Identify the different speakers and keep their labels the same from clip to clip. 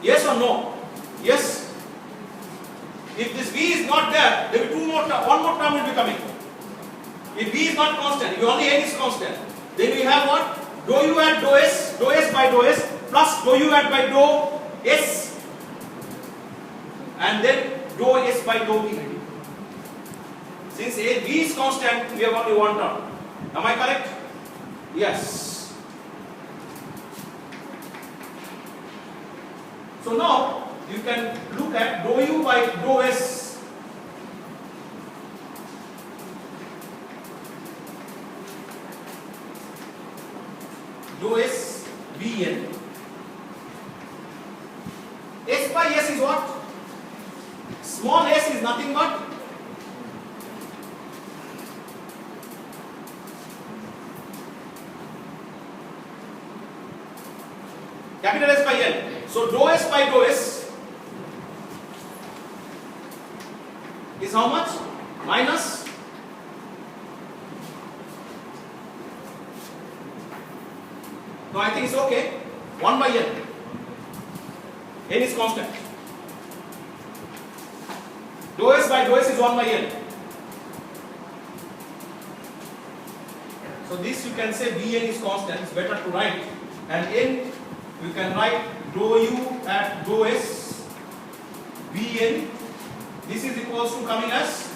Speaker 1: Yes or no? Yes. If this V is not there, there will be one more term will be coming. If V is not constant, if only N is constant, then we have what? Dou U at dou S by dou S plus dou U at by dou S, and then dou S by dou V. Since V is constant, we have only one term. Am I correct? Yes. So now you can look at dou U by dou S. Dou S Vn. S by S is what? Small s is nothing but capital S by N. So dou S by dou S is how much? Minus no, I think it's okay. 1 by N. N is constant. Dou S by dou S is 1 by N. So this you can say Vn is constant. It's better to write. And N you can write dou U at dou S Vn. This is equals to coming as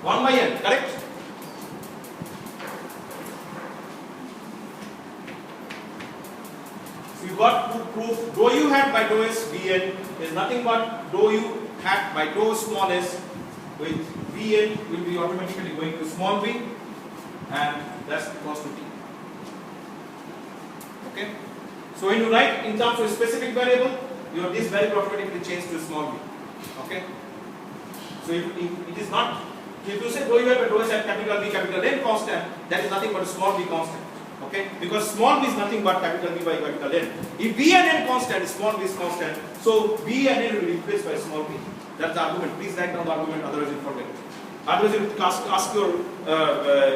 Speaker 1: 1 by N. Correct? So you got to prove dou U hat by dou S Vn is nothing but dou U hat by dou small s, with Vn will be automatically going to small v, and that's equals to T. Okay? So when you write in terms of a specific variable, this variable automatically changes to small v. Okay? So if it is not, if you say dou U hat by dou S at capital V, capital N constant, that is nothing but a small v constant. Okay? Because small v is nothing but capital V by capital N. If V and N constant, small v is constant, so V and N will be replaced by small v. That's the argument. Please write down the argument, otherwise you forget. Otherwise you ask your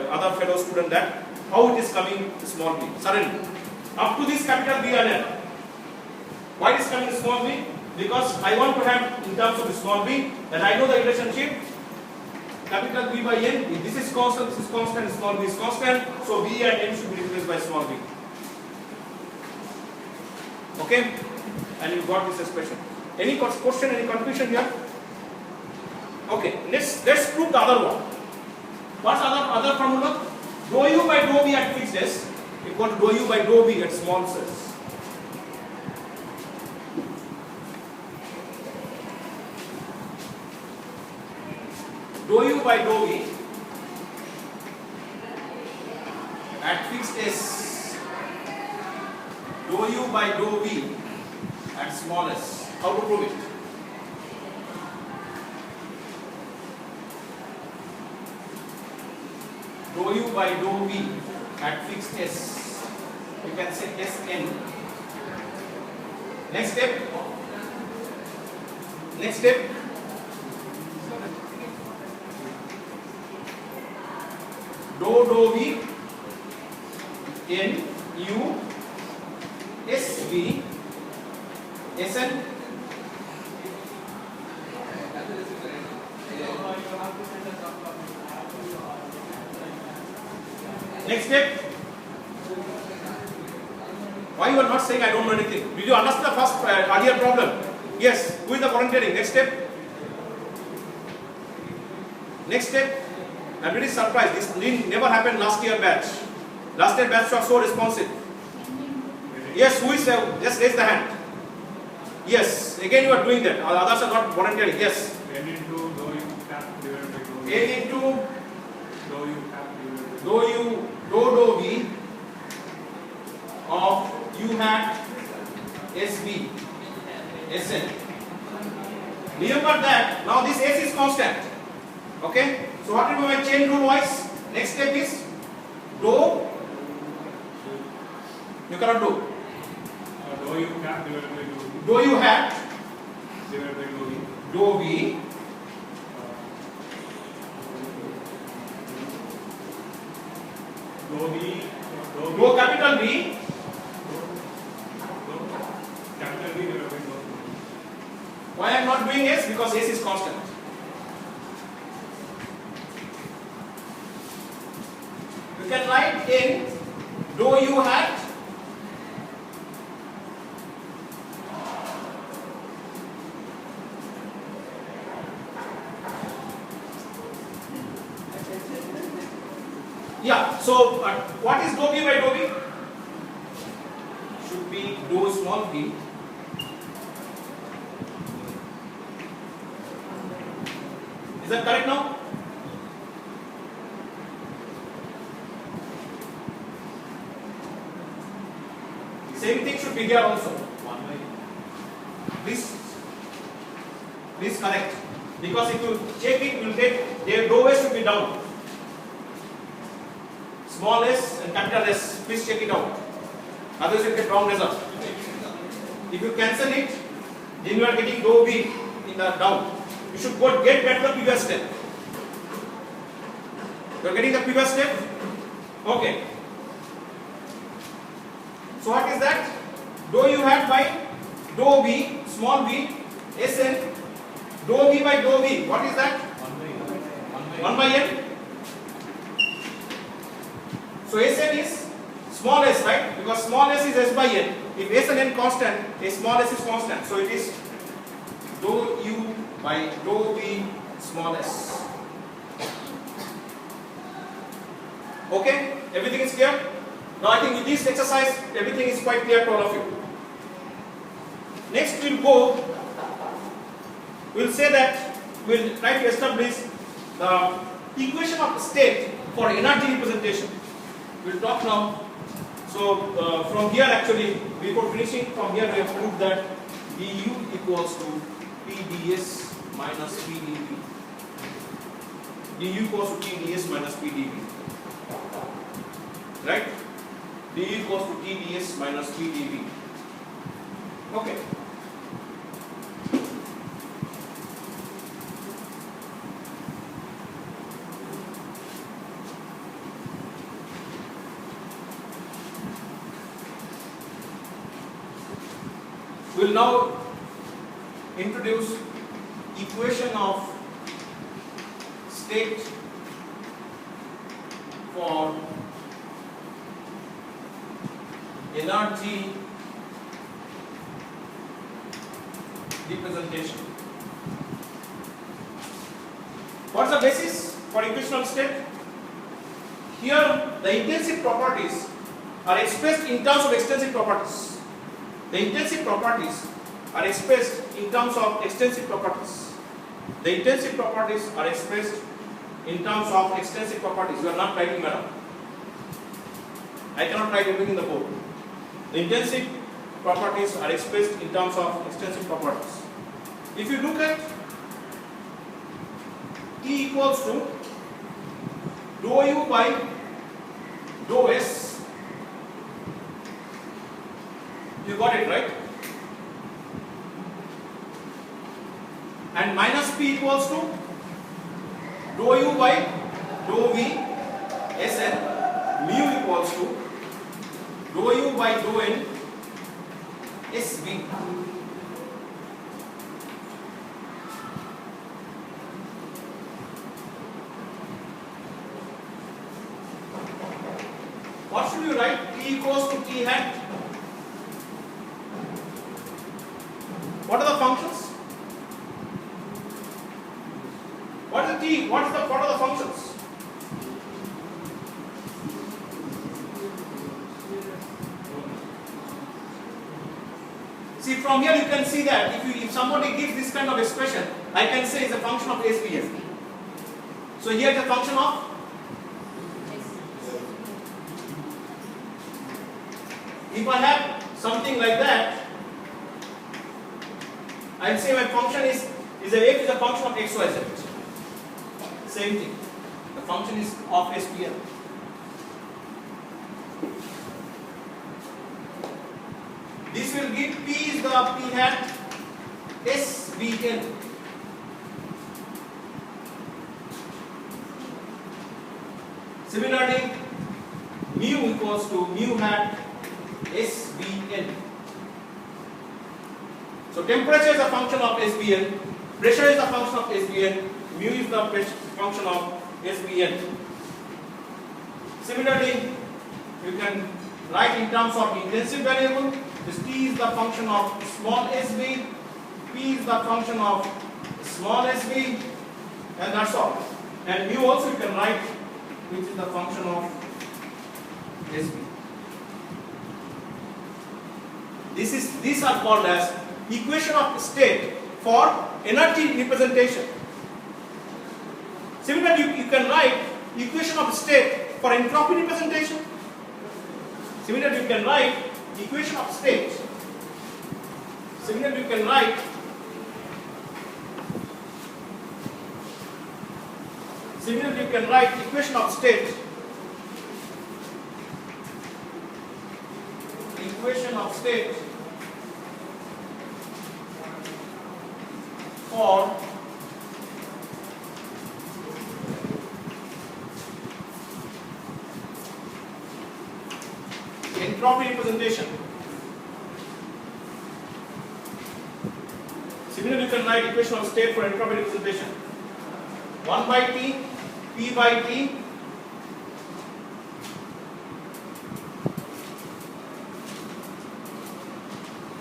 Speaker 1: other fellow student that how it is coming small v. Suddenly, up to this capital V and N. Why it is coming small v? Because I want to have in terms of small v, and I know the relationship capital V by N. If this is constant, small v is constant, so V and N should be replaced by small v. Okay? And you got this expression. Any question, any confusion here? Okay, let's prove the other one. What's other formula? Dou U by dou V at fixed s equal to dou U by dou V at small s. Dou U by dou V at fixed s, dou U by dou V at small s. How to prove it? Dou U by dou V at fixed s, you can say Sn. Next step. Dou V N U S V Sn. Next step. Why you are not saying I don't know anything? Did you understand the first earlier problem? Yes. Who is the volunteering? Next step. I'm really surprised. This never happened last year batch. Last year batch was so responsive. Yes. Who is there? Just raise the hand. Yes. Again you are doing that. Others are not volunteering. Yes.
Speaker 2: N into dou U cap divided by dou V.
Speaker 1: N into
Speaker 2: dou U cap divided by
Speaker 1: dou U dou V of U hat SV Sn. Remember that now this S is constant. Okay? So what will be my chain rule wise? Next step is dou. You cannot do.
Speaker 2: dou U cap divided by dou V.
Speaker 1: Dou U hat
Speaker 2: Divided by dou V.
Speaker 1: dou V
Speaker 2: Dou V.
Speaker 1: dou capital V
Speaker 2: Capital V divided by dou
Speaker 1: Why I am not doing S? Because S is constant. You can write in dou u hat so what is dou v by dou v? Should be dou small v is that correct now? Same thing should be here also. Please correct, because if you check it, you will get their dou s should be down. Small s and capital S. Please check it out. Otherwise, you get wrong result. If you cancel it, then you are getting dou v in the down. You should get back the previous step. You are getting the previous step. Okay. So what is that? Dou u hat by dou v, small v, Sn, dou v by dou v. What is that? 1 by n. So Sn is small s, right? Because small s is s by n. If s and n constant, a small s is constant. So it is dou u by dou v small s. Okay? Everything is clear? Now I think with this exercise, everything is quite clear to all of you. Next we'll say that we'll try to establish the equation of state for energy representation. We'll talk now. So from here actually, before finishing, from here we have proved that du equals to P ds minus P dv. Du equals to T ds minus P dv. Right? du equals to T ds minus P dv. Okay. We will now introduce equation of state for energy representation. What is the basis for equation of state? Here the intensive properties are expressed in terms of extensive properties. The intensive properties are expressed in terms of extensive properties. The intensive properties are expressed in terms of extensive properties. You are not writing, madam. I cannot write everything in the board. The intensive properties are expressed in terms of extensive properties. If you look at T equals to dou u by dou s. You got it, right? And minus P equals to dou u by dou v Sn, mu equals to dou u by dou n Sv. What should you write? T equals to T hat. What are the functions? What is the T? What are the functions? See, from here you can see that if somebody gives this kind of expression, I can say it's a function of SVS. So here it's a function of if I have something like that, I'll say my function is a function of x, y, z. Same thing. The function is of SPL. This will give P is the P hat SVN. Similarly, mu equals to mu hat SVN. So temperature is a function of SBN, pressure is a function of SBN, mu is the function of SBN. Similarly, you can write in terms of intensive variable. This T is the function of small sb, P is the function of small sb, and that's all. And mu also you can write, which is the function of sb. These are called as equation of state for energy representation. Similarly, you can write equation of state for entropy representation. Similarly, you can write equation of state. Similarly, you can write equation of state. Equation of state for entropy representation. Similarly, you can write equation of state for entropy representation. 1 by T, P by T,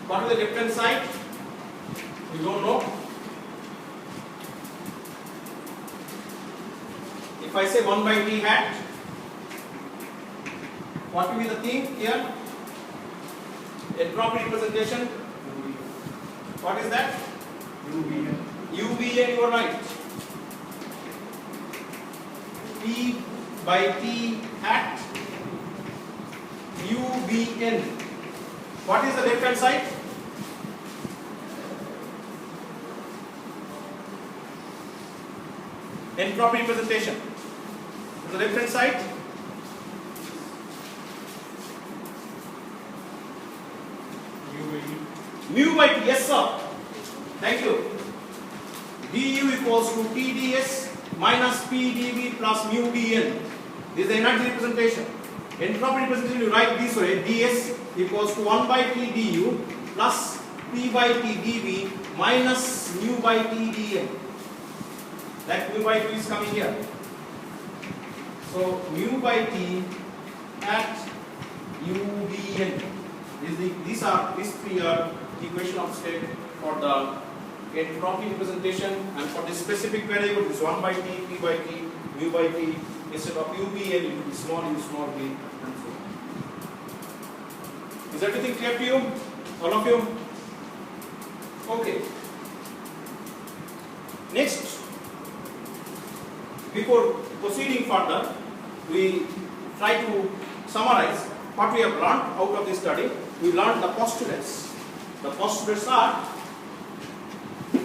Speaker 1: what is the left hand side? We don't know. If I say 1 by T hat, what will be the thing here? Entropy representation. What is that?
Speaker 2: UVN.
Speaker 1: UVN, you are right. P by T hat UVN. What is the left hand side? Entropy representation. The left hand side? Mu by T, yes sir. Thank you. du equals to TdS minus PdV plus mu dN. This is the energy representation. Entropy representation you write this way: ds equals to 1 by T du plus P by T dV minus mu by T dN. That mu by T is coming here. So mu by T at UVN. These three are equation of state for the entropy representation, and for the specific variable is 1 by T, P by T, mu by T. Instead of UVN, it will be small u, small v, and so on. Is everything clear to you? All of you? Okay. Next, before proceeding further, we try to summarize what we have learned out of this study. We learned the postulates. The postulates are, we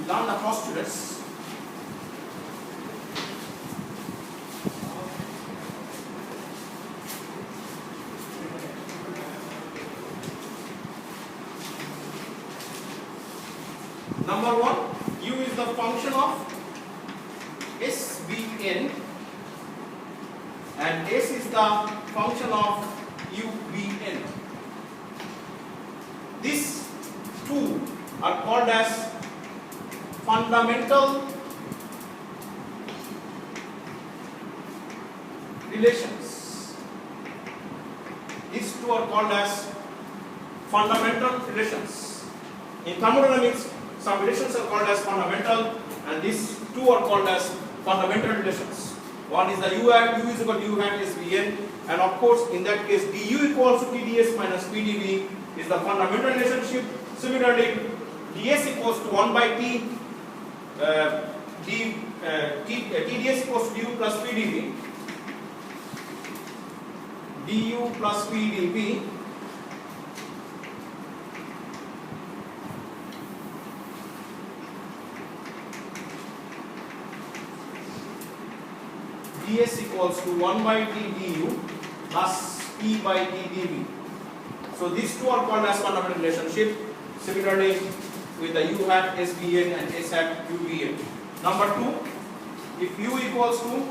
Speaker 1: learned the postulates. Number one, u is the function of SBN and S is the function of UVN. These two are called as fundamental relations. These two are called as fundamental relations. In thermodynamics, some relations are called as fundamental, and these two are called as fundamental relations. One is the u is equal to u hat SBN, and of course in that case du equals to TdS minus PdV is the fundamental relationship. Similarly, ds equals to 1 by T, TdS equals to du plus PdV, du plus PdV. ds equals to 1 by T du plus P by T dV. So these two are called as fundamental relationship. Similarly, with the u hat SBN and S hat UVN. Number two, if u equals to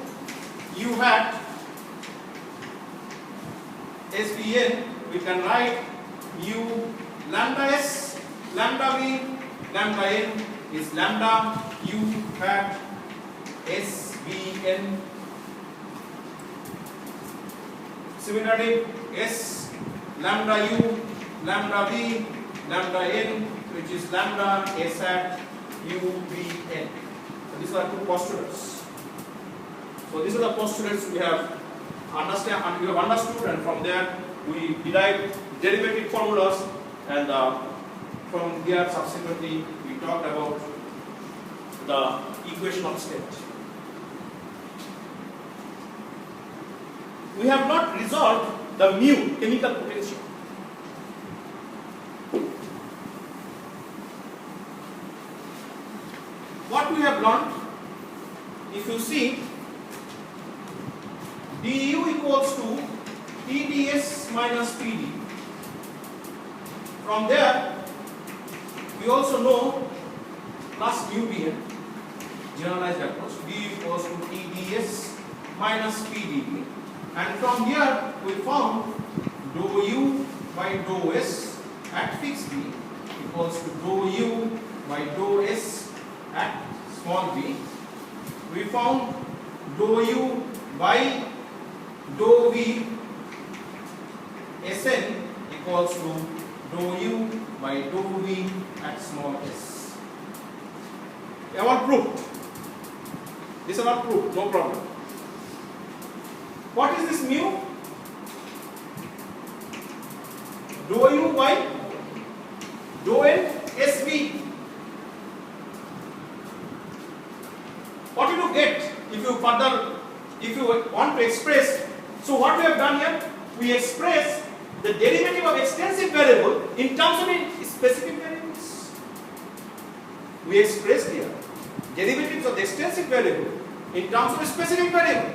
Speaker 1: u hat SBN, we can write u lambda S lambda V, lambda N is lambda U hat S V N. Similarly, S lambda U, lambda V, lambda N, which is lambda S hat U V N. So these are two postulates. So these are the postulates we have understood, and from there we derived derivative formulas, and from here subsequently we talked about the equation of state. We have not resolved the mu, chemical potential. What we have learned, if you see, du equals to TdS minus Pd. From there, we also know plus mu Bn, generalized approach, du equals to TdS minus Pd. And from here, we found dou u by dou s at fixed v equals to dou u by dou s at small v. We found dou u by dou v Sn equals to dou u by dou v at small s. Our proof. This is our proof, no problem. What is this mu? Dou u by dou n Sv. What do you get if you want to express? So what we have done here, we express the derivative of extensive variable in terms of specific variables. We expressed here derivatives of the extensive variable in terms of a specific variable.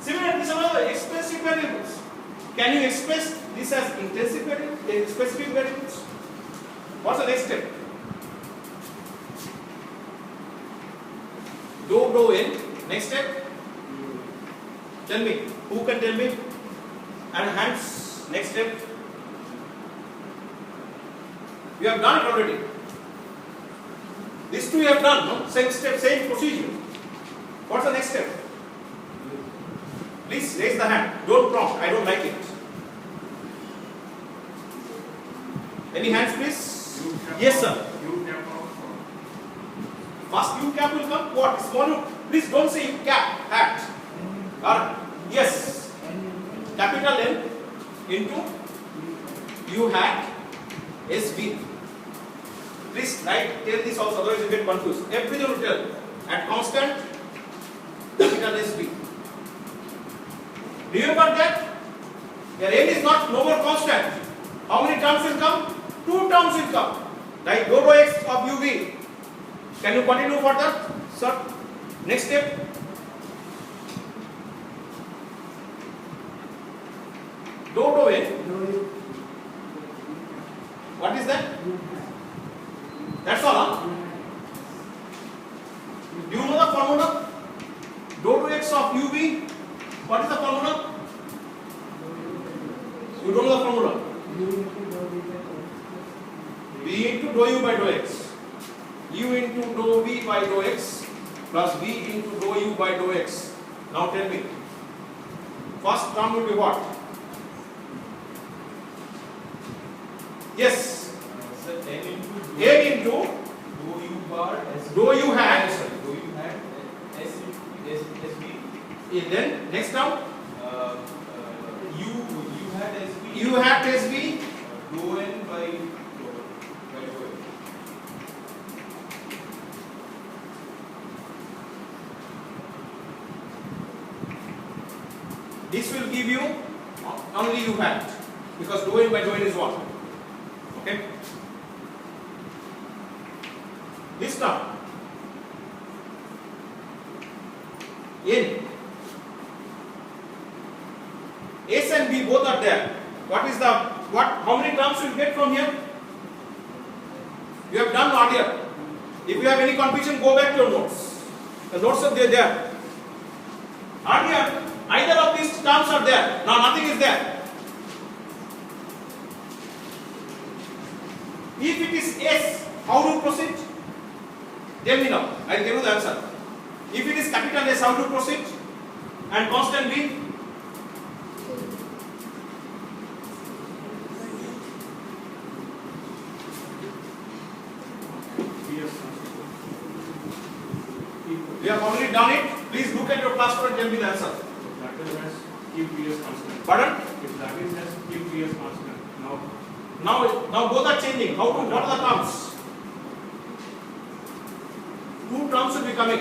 Speaker 1: Similarly, these are other extensive variables. Can you express this as intensive variables, specific variables? What's the next step? Dou n. Next step. Tell me. Who can tell me? And hands. Next step. We have done it already. These two we have done, no? Same step, same procedure. What's the next step? Please raise the hand. Don't prompt. I don't like it. Any hands, please? Yes, sir. First U cap will come. What? Small U. Please don't say U cap. Hat. Or yes. Capital N into U hat SV. Please write. Tell this also. Otherwise you get confused. Everything will tell. At constant capital SV. Remember that your n is not no more constant. How many terms will come? 2 terms will come. Like dou x of uv. Can you continue further, sir? Next step. Dou n. What is that? That's all, huh? Do you know the formula? Dou x of uv. What is the formula? You don't know the formula. V into dou u by dou x. U into dou v by dou x plus v into dou u by dou x. Now tell me. First term will be what? Yes. N into
Speaker 3: dou u bar
Speaker 1: dou u hat.
Speaker 3: dou u hat SV.
Speaker 1: Then next term
Speaker 3: U hat SV.
Speaker 1: u hat sv
Speaker 3: Dou n by dou x.
Speaker 1: This will give you only u hat because dou n by dou n is 1. Okay. This term n. S and B both are there. How many terms you get from here? You have done earlier. If you have any confusion, go back to your notes. The notes are there. Earlier, either of these terms are there. Now nothing is there. If it is S, How to proceed? Tell me now. I will give you the answer. If it is capital S, how to proceed? And constant B? We have already done it. Please look at your classwork and tell me the answer.
Speaker 2: That is as keep PS constant.
Speaker 1: Pardon?
Speaker 2: If that is as keep PS constant.
Speaker 1: Now both are changing. How to, what are the terms? Two terms will be coming.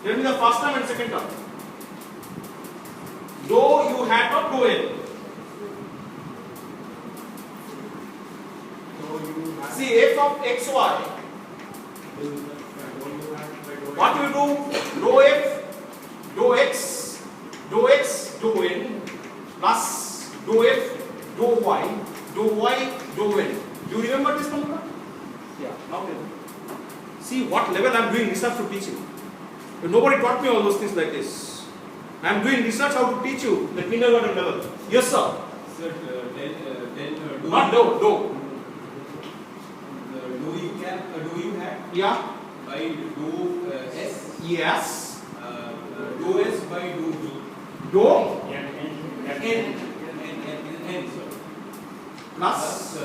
Speaker 1: Tell me the first term and second term. Dou U hat or dou N? See f of xy. What you do? Dou f, dou x, dou n plus dou f, dou y, dou n. Do you remember this formula? Yeah. Now see what level I am doing research to teach you. But nobody taught me all those things like this. I am doing research how to teach you the kindergarten level. Yes, sir.
Speaker 3: Sir,
Speaker 1: Not dou.
Speaker 3: do you have
Speaker 1: Yeah.
Speaker 3: by do S?
Speaker 1: Yes.
Speaker 3: Do S by do V.
Speaker 1: Dou
Speaker 3: N, sir.
Speaker 1: plus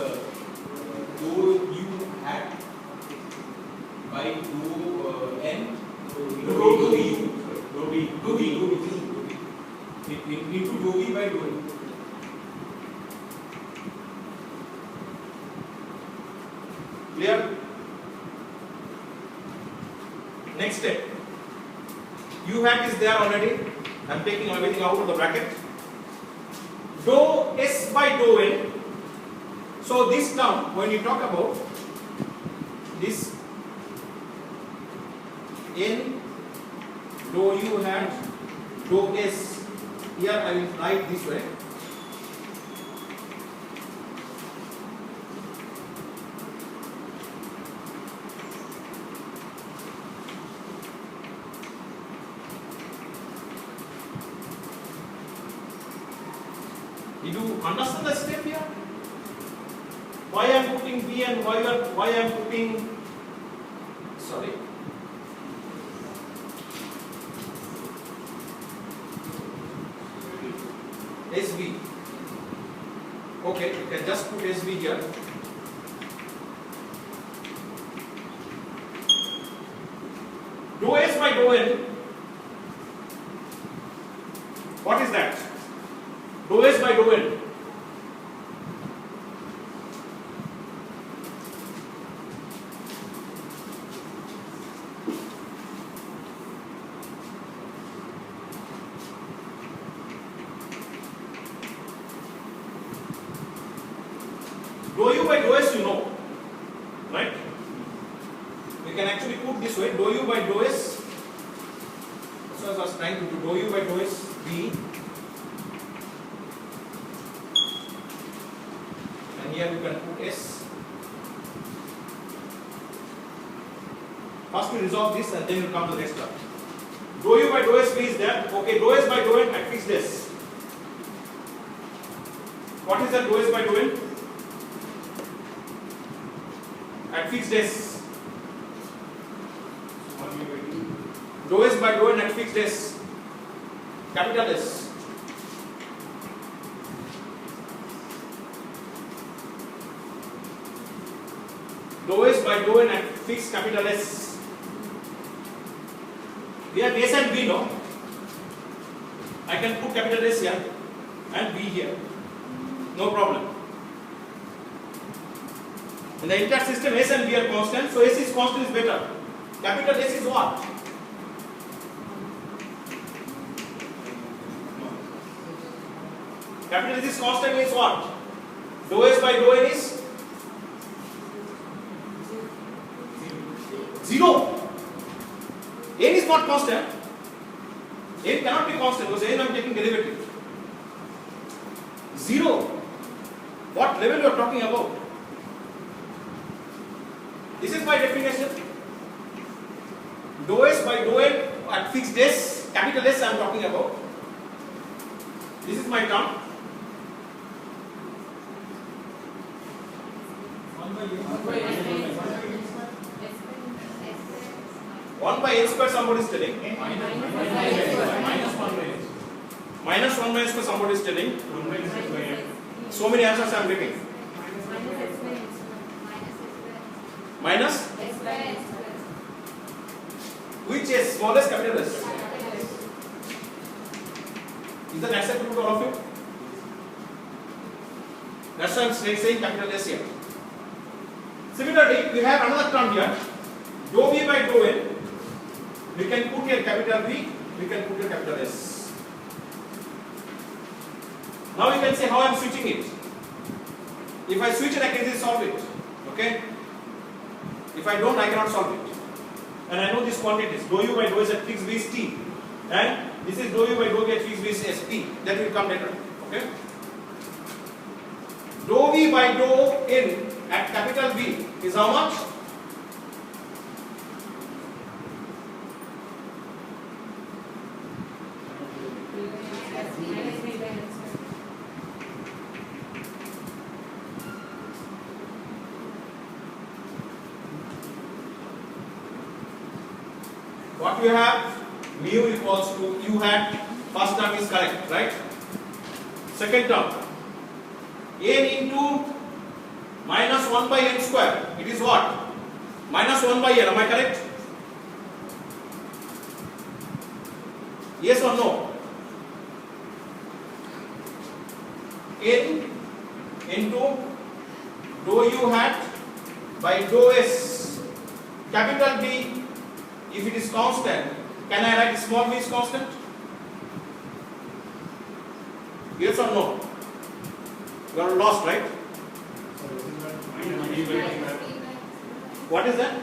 Speaker 3: Do you hat by do N?
Speaker 1: do U.
Speaker 3: Do V. Into do V by do N.
Speaker 1: Clear? Next step. U hat is there already. I am taking everything out of the bracket. Dou S by dou N. So this term, when you talk about this N, dou U hat, dou S, here I will write this way. Did you understand the step here? Why I am putting B and why I am putting, sorry. SB. Okay, you can just put SB here. Dou S by dou N. What is that? Dou S by dou N. Dou U by dou S you know, right? We can actually put this way, dou U by dou S. So I was trying to do dou U by dou S B. And here you can put S. First we resolve this and then you come to the next term. Dou U by dou S B is there. Okay, dou S by dou N at fixed S. What is that dou S by dou N? At fixed S. Dou S by dou N at fixed S. Capital S. Dou S by dou N at fixed capital S. We have S and B, no? I can put capital S here and B here. No problem. In the entire system, S and B are constant, so S is constant is better. Capital S is what? Capital S is constant means what? Dou S by dou N is 0. N is not constant. N cannot be constant because N I am taking derivative. 0. What level you are talking about? This is my definition. Dou S by dou N at fixed S, capital S I am talking about. This is my term. 1 by n square somebody is telling. Minus 1 by n square somebody is telling. So many answers I am getting. Minus? Which is smallest, capital S? Is that acceptable to all of you? That's why I am saying capital S here. Similarly, we have another term here. Dou V by dou N. We can put here capital V. We can put here capital S. Now you can say how I am switching it. If I switch it, I can easily solve it. Okay? If I don't, I cannot solve it. And I know these quantities. Dou U by dou S at fixed V is T. And this is dou U by dou V at fixed V is SP. That will come later. Okay? Dou V by dou N at capital V is how much? What we have, mu equals to u hat, first term is correct, right? Second term, n into minus 1 by n square, it is what? Minus 1 by n, am I correct? Yes or no? N into dou u hat by dou s, capital B. If it is constant, can I write small v is constant? Yes or no? You are lost, right? What is that?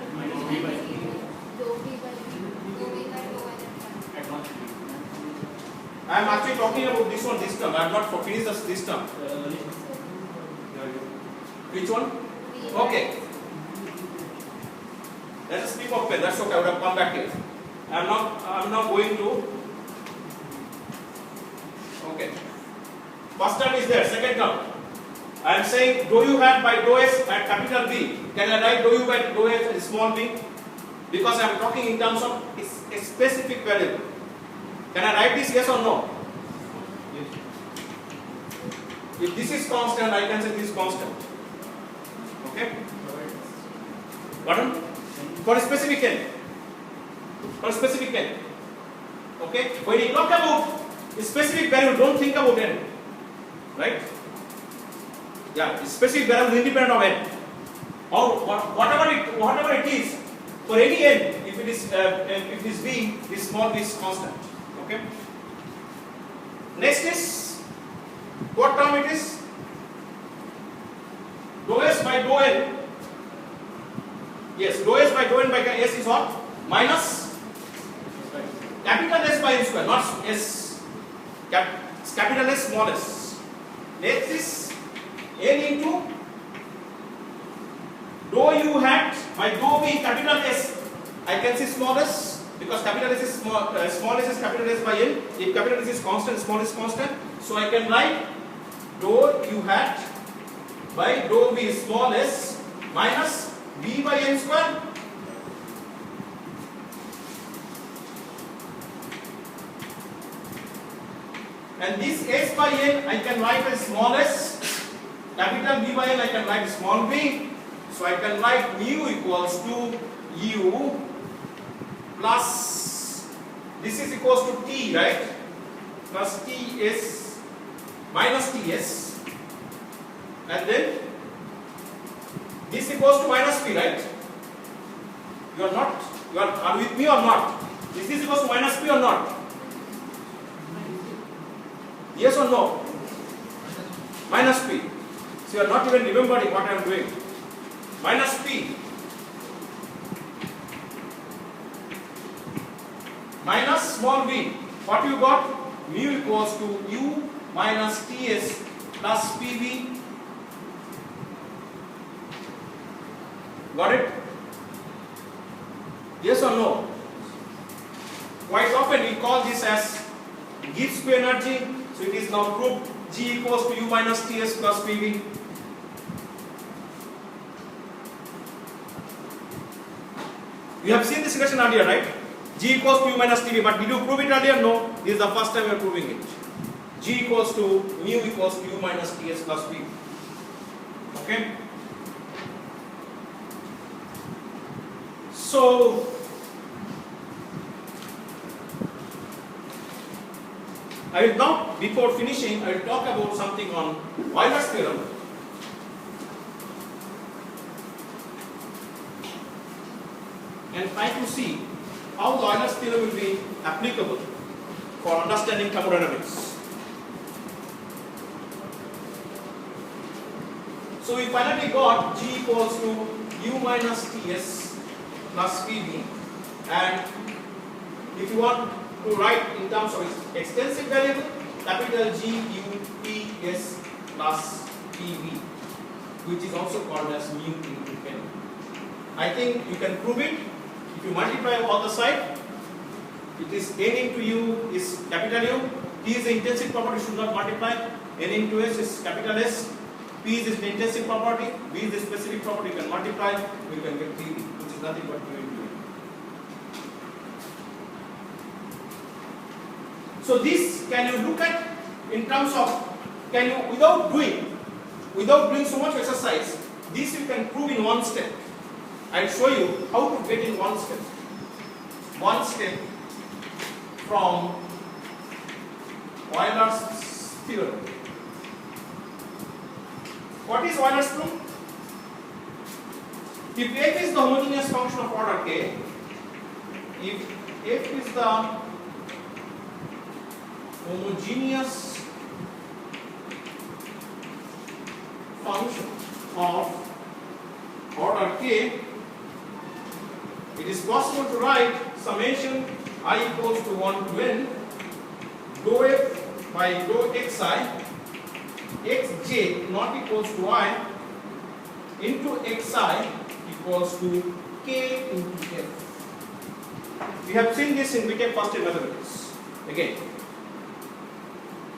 Speaker 1: I am actually talking about this one, this term. I have not finished this term. Which one? Okay. Let us keep up pen. That's okay. I would have come back here. I am now going to. Okay. First term is there. Second term. I am saying dou u hat by dou s at capital V. Can I write dou u by dou s as small v? Because I am talking in terms of a specific variable. Can I write this yes or no? Yes. If this is constant, I can say this is constant. Okay? Pardon? For a specific n. For a specific n. Okay? When you talk about a specific variable, don't think about n. Right? Yeah, specific variable is independent of n. Or whatever it is, for any n, if it is v, this small v is constant. Okay? Next is, what term it is? Dou s by dou n. Yes, dou s by dou n by s is what? Minus capital S by n square, not s. Capital S, small s. Next is n into dou u hat by dou v capital S. I can see small s because capital S is small s is capital S by n. If capital S is constant, small is constant. So I can write dou u hat by dou v small s minus v by n square. And this s by n I can write as small s, capital V by n I can write small v. So I can write mu equals to u plus, this is equals to t, right? Plus ts minus ts, and then this equals to minus p, right? You are with me or not? This is equals to minus p or not? Yes or no? Minus p. So you are not even remembering what I am doing. Minus p minus small v. What you got? Mu equals to u minus ts plus pv. Got it? Yes or no? Quite often we call this as Gibbs energy. So it is now proved G equals to u minus ts plus pv. You have seen this relation earlier, right? G equals to U minus TV, but did you prove it earlier? No. This is the first time you are proving it. G equals to mu equals to U minus TS plus P. Okay? So, I will now, before finishing, I will talk about something on Euler's theorem. And try to see how the Euler's theorem will be applicable for understanding thermodynamics. So we finally got G equals to U minus Ts plus Pb, and if you want to write in terms of extensive variable, capital G U P S plus Pb, which is also called as mu into n. I think you can prove it. If you multiply on the side, it is n into U is capital U, T is the intensive property, should not multiply, n into S is capital S, P is the intensive property, B is the specific property, you can multiply, you can get Pb, which is nothing but mu into n. So this can you look at in terms of, can you without doing so much exercise, this you can prove in one step. I'll show you how to get in one step. One step from Euler's theorem. What is Euler's theorem? If f is the homogeneous function of order k, if f is the homogeneous function of order k, it is possible to write summation I equals to 1 to n dou f by dou xi xj not equals to I into xi equals to k into f. We have seen this in BTech first in mathematics. Again,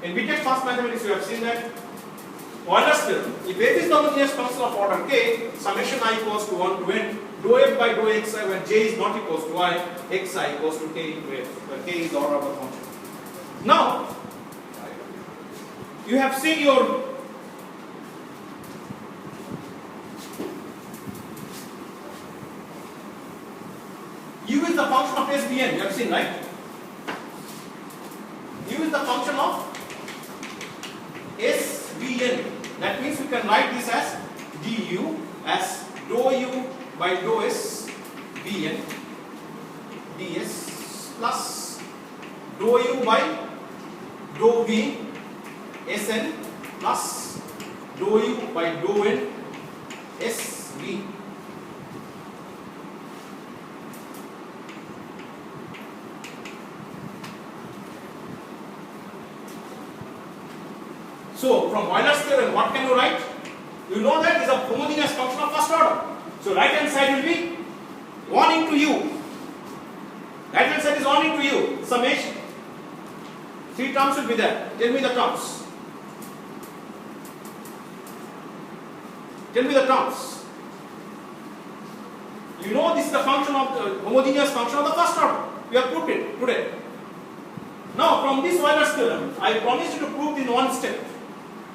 Speaker 1: in BTech first mathematics you have seen that Euler's theorem, if f is the homogeneous function of order k, summation I equals to 1 to n dou f by dou xi, when j is not equals to I, xi equals to k into f, where k is the order of the function. Now, you have seen your u is the function of SVN, you have seen, right? U is the function of SVN. That means we can write this as du as dou u by dou s Vn ds plus dou u by dou v Sn plus dou u by dou n Sv. So from Euler's theorem, what can you write? You know that is a homogeneous function of first order. So right hand side will be 1 into u. Right hand side is 1 into u. Summation. 3 terms will be there. Tell me the terms. Tell me the terms. You know this is the function of the homogeneous function of the first order. We have proved it today. Now from this Euler's theorem, I promise you to prove in one step.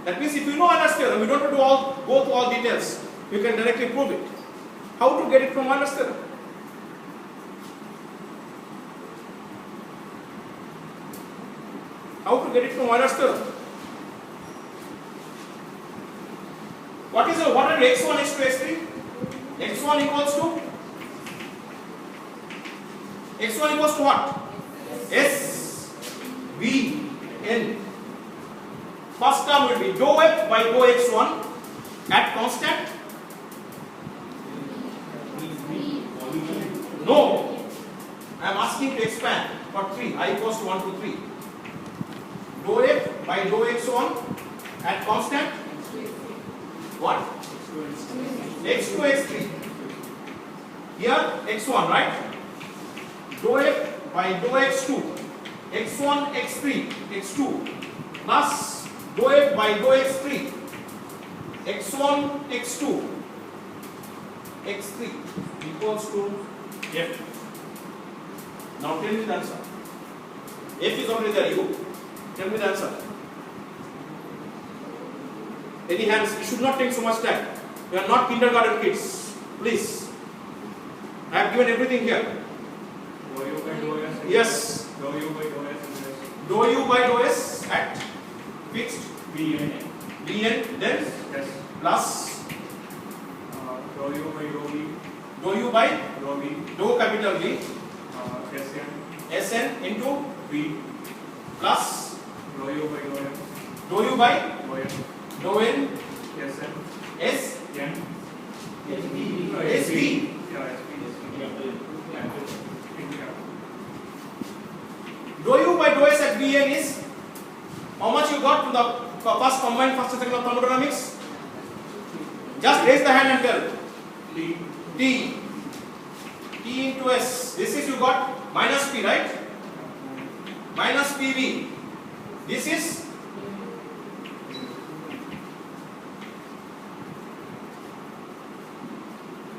Speaker 1: That means if you know Euler's theorem, you don't have to go through all details. You can directly prove it. How to get it from Euler's theorem? How to get it from Euler's theorem? What are x1, x2, x3? x1 equals to what? S V N. First term will be dou f by dou x1 at constant. No, I am asking to expand for 3. I equals to 1 to 3. Dou f by dou x1 at constant. What? x2, x3. Here x1, right? Dou f by dou x2. x1, x3, x2 plus dou f by dou x3. x1, x2, x3 equals to F. Now tell me the answer. F is already there. You tell me the answer. Any hands? You should not take so much time. You are not kindergarten kids. Please. I have given everything here.
Speaker 2: Dou U by dou S.
Speaker 1: Yes.
Speaker 2: Dou U by dou S and S.
Speaker 1: Dou U by dou S at fixed
Speaker 2: Bn.
Speaker 1: Bn then
Speaker 2: S.
Speaker 1: plus
Speaker 2: Dou U by dou V.
Speaker 1: dou U by
Speaker 2: Dou V.
Speaker 1: dou capital V
Speaker 2: Sn.
Speaker 1: Sn into
Speaker 2: V.
Speaker 1: plus
Speaker 2: Dou U by dou M.
Speaker 1: dou U by
Speaker 2: Dou M.
Speaker 1: dou N
Speaker 2: Sn.
Speaker 1: S
Speaker 2: N.
Speaker 1: SB.
Speaker 2: Yeah, SB.
Speaker 1: Dou U by dou S at Bn is how much you got from the first combined first and second of thermodynamics? Just raise the hand and tell.
Speaker 2: T.
Speaker 1: T. T into S. This is you got minus P, right? Minus PV. This is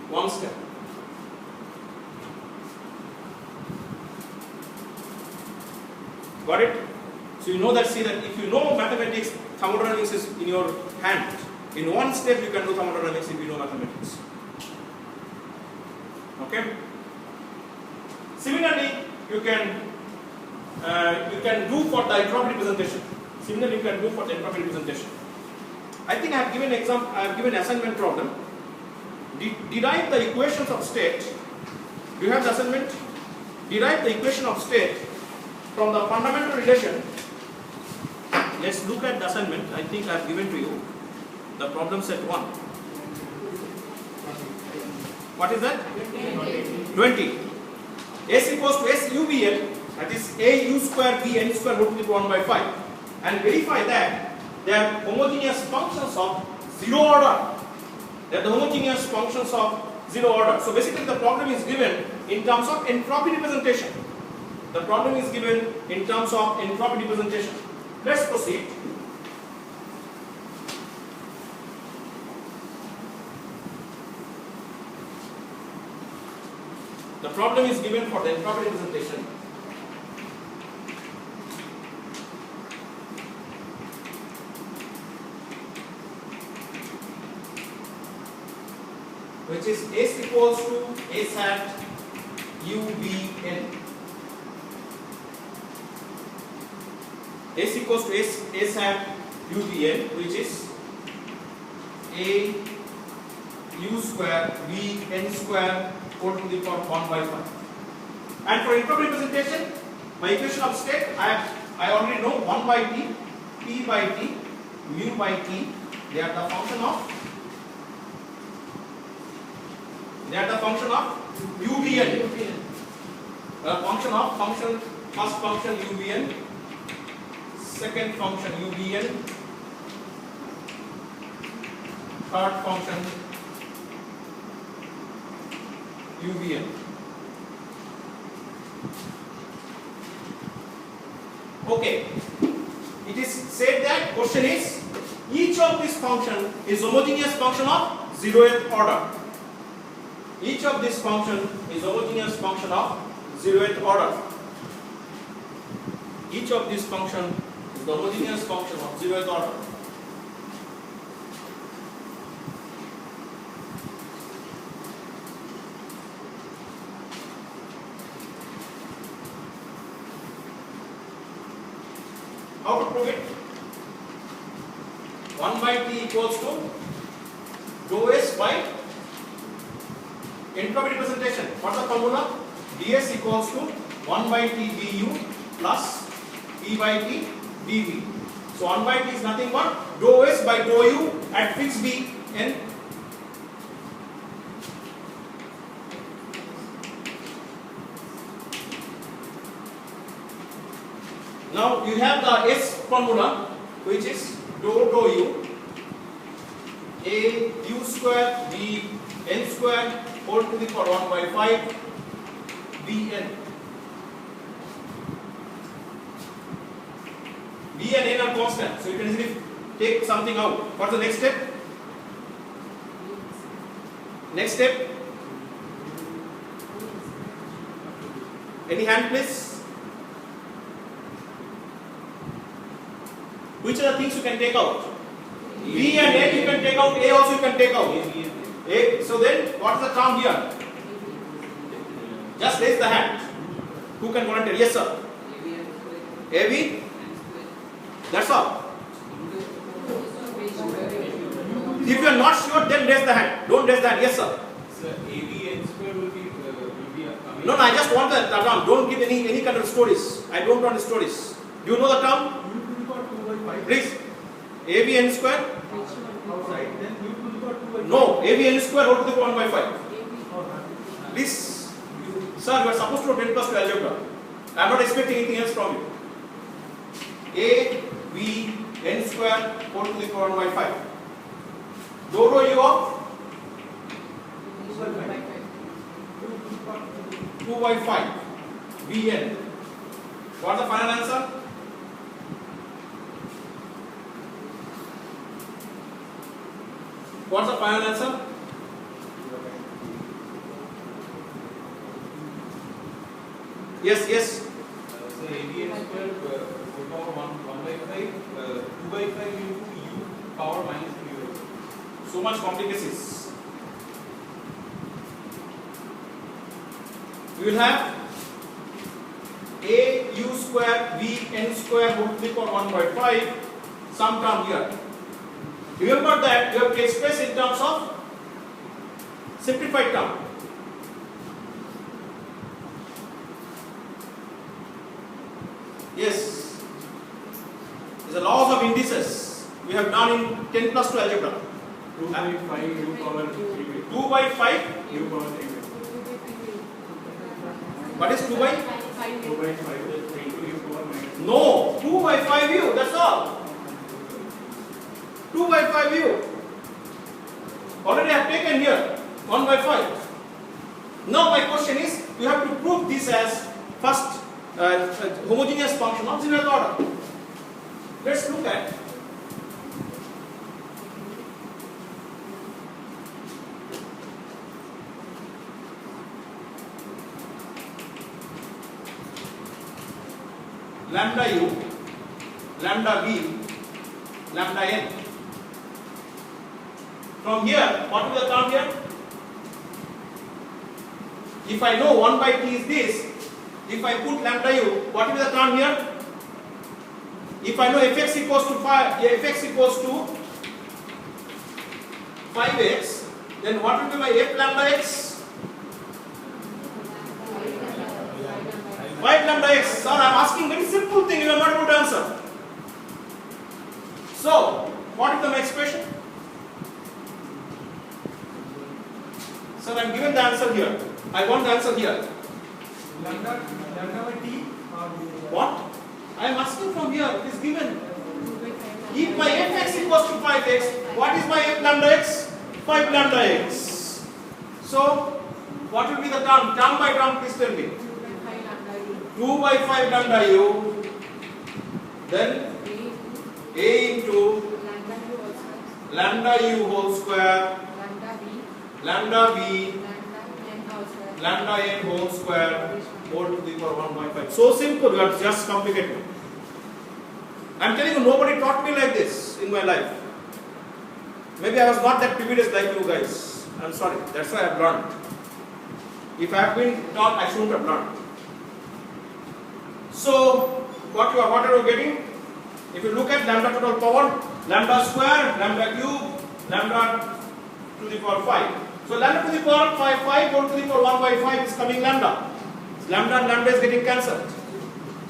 Speaker 1: one step. Got it? So you know that, see that if you know mathematics, thermodynamics is in your hand. In one step you can do thermodynamics if you know mathematics. Okay? Similarly, you can do for the entropy representation. Similarly, you can do for the entropy representation. I think I have given example. I have given assignment problem. Derive the equations of state. Do you have the assignment? Derive the equation of state from the fundamental relation. Let's look at the assignment. I think I have given to you the problem set 1. What is that? 20. S equals to S u b n, that is a u square b n square root to the 1 by 5, and verify that they are homogeneous functions of 0 order. They are the homogeneous functions of 0 order. So basically the problem is given in terms of entropy representation. The problem is given in terms of entropy representation. Let's proceed. The problem is given for the entropy representation. Which is S equals to S hat u b n. S equals to S hat u b n, which is a u square b n square whole to the power 1 by 5. And for entropy representation, my equation of state, I already know 1 by t, p by t, mu by t. They are the function of UBN. First function UBN, second function UBN, third function UBN. Okay. It is said that question is each of this function is homogeneous function of 0th order. Each of this function is homogeneous function of 0th order. Each of this function is the homogeneous function of 0th order. How to prove it? 1 by t equals to dou s by entropy representation. What's the formula? ds equals to 1 by t du plus p by t dv. So 1 by t is nothing but dou s by dou u at fixed b n. Now you have the s formula, which is dou u a u square b n square whole to the power 1 by 5 bn. B and n are constant, so you can easily take something out. What's the next step? Any hand please? Which are the things you can take out? B and A you can take out, A also you can take out. A. So then what is the term here? Just raise the hand. Who can volunteer? Yes sir. AB? That's all. If you are not sure, then raise the hand. Don't raise the hand. Yes sir.
Speaker 3: Sir, AB n square will be
Speaker 1: No, I just want the term. Don't give any kind of stories. I don't want the stories. Do you know the term? Please. AB n square?
Speaker 2: Outside, then u to the power 2 by 5.
Speaker 1: No. AB n square whole to the power 1 by 5. Please. Sir, you are supposed to know 10 plus 2 algebra. I am not expecting anything else from you. A, B, n square whole to the power 1 by 5. Do row you of 2 by 5. Bn. What's the final answer? What's the final answer? Yes, yes.
Speaker 3: So AB n square whole power 1 by 5, 2 by 5 into u power minus u.
Speaker 1: So much complications. We will have a u square b n square whole to the power 1 by 5 some term here. Remember that you have to express in terms of simplified term. Yes. These are laws of indices we have done in 10 plus 2 algebra.
Speaker 2: 2 by 5 u power 3 by
Speaker 1: 2 by 5.
Speaker 2: u power 3 by
Speaker 1: What is 2 by?
Speaker 2: 2 by 5 into u power minus.
Speaker 1: No, 2 by 5 u, that's all. 2 by 5 u. Already I have taken here 1 by 5. Now my question is, you have to prove this as first homogeneous function of zeroth order. Let's look at lambda u, lambda b, lambda n. From here, what is the term here? If I know 1 by t is this, if I put lambda u, what is the term here? If I know fx equals to 5x, then what will be my f lambda x? 5 lambda x. Sir, I am asking very simple thing, you are not able to answer. So, what is the expression? Sir, I am given the answer here. I want the answer here.
Speaker 2: Lambda by t or
Speaker 1: What? I am asking from here. It is given. If my fx equals to 5x, what is my f lambda x? 5 lambda x. So, what will be the term? Term by term, please tell me. 2 by 5 lambda u. Then a into lambda u whole square, lambda b, lambda n whole square, whole to the power 1 by 5. So simple, you are just complicated. I am telling you, nobody taught me like this in my life. Maybe I was not that privileged like you guys. I am sorry, that's why I have learned. If I have been taught, I shouldn't have learned. So, what are you getting? If you look at lambda total power, lambda square, lambda cube, lambda to the power 5. So lambda to the power 5 whole to the power 1 by 5 is coming lambda. Lambda and lambda is getting cancelled.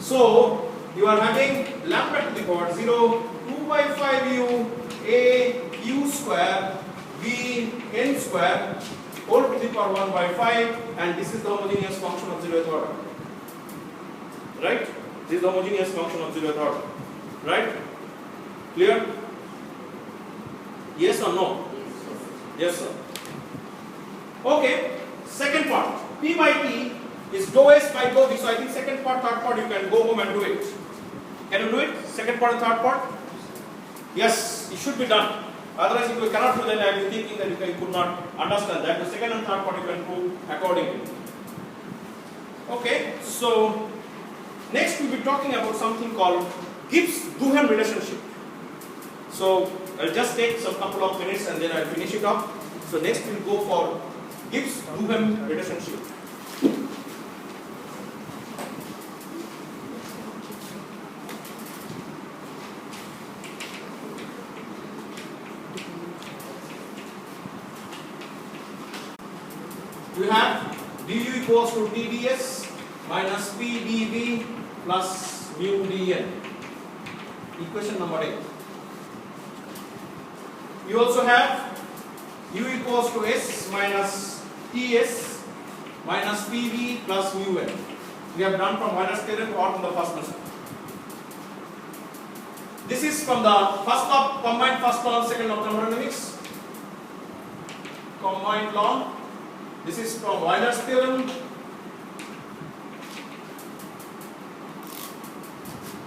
Speaker 1: So you are having lambda to the power 0, 2 by 5 u, a u square, b n square, whole to the power 1 by 5, and this is the homogeneous function of zeroth order. Right? This is the homogeneous function of zeroth order. Right? Clear? Yes or no? Yes, sir. Okay, second part. P by T is dou S by dou V. So I think second part, third part, you can go home and do it. Can you do it? Second part and third part? Yes, it should be done. Otherwise, if you cannot do, then I am thinking that you could not understand that. The second and third part you can prove accordingly. Okay, so next we'll be talking about something called Gibbs-Duhem relationship. So I'll just take some couple of minutes and then I'll finish it up. So next we'll go for Gibbs-Duhem relationship. We have du equals to TdS minus PdV plus mu dN. Equation number 8. You also have U equals to S minus Ts minus Pv plus mu n. We have done from Euler's theorem or from the first method. This is from the combined first law and second law of thermodynamics. Combined law. This is from Euler's theorem.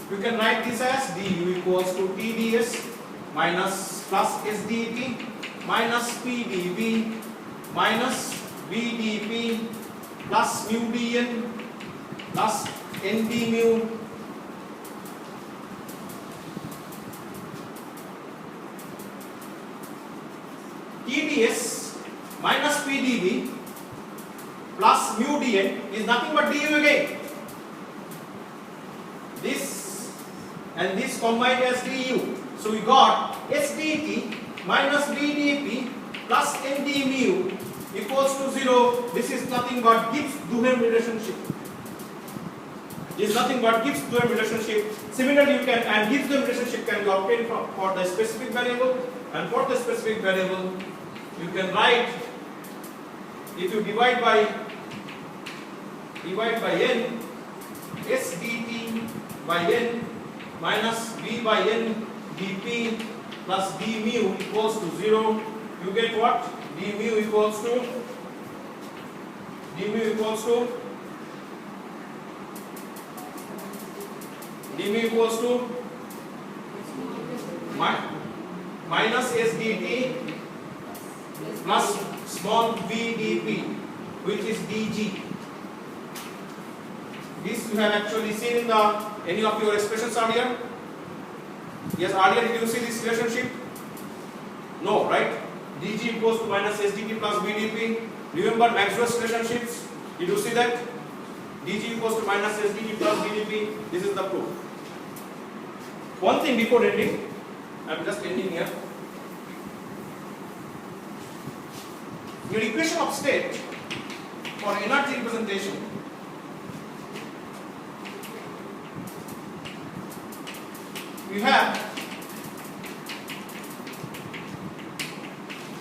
Speaker 1: You can write this as du equals to Tds minus plus SdT minus PdV minus VdP plus mu dN plus ND mu Tds minus PdV plus mu dN is nothing but du again. This and this combined as du. So we got SdT minus VdP plus ND mu equals to 0. This is nothing but Gibbs-Duhem relationship. This is nothing but Gibbs-Duhem relationship. Similarly, you can and Gibbs-Duhem relationship can be obtained for the specific variable, and for the specific variable you can write, if you divide by n, SdT by n minus V by n dP plus d mu equals to 0. You get what? d mu equals to minus SdT plus small v dP, which is dg. This you have actually seen in any of your expressions earlier. Yes, earlier did you see this relationship? No, right? dg equals to minus SdT plus VdP. Remember Maxwell's relationships? Did you see that? dg equals to minus SdT plus VdP. This is the proof. One thing before ending, I am just ending here. Your equation of state for energy representation we have,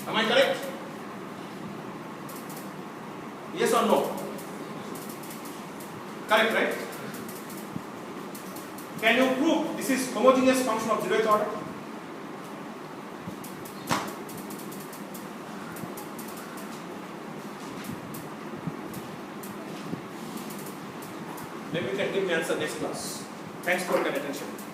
Speaker 1: am I correct? Yes or no? Correct, right? Can you prove this is homogeneous function of zeroth order? Maybe you can give me answer next class. Thanks for your attention.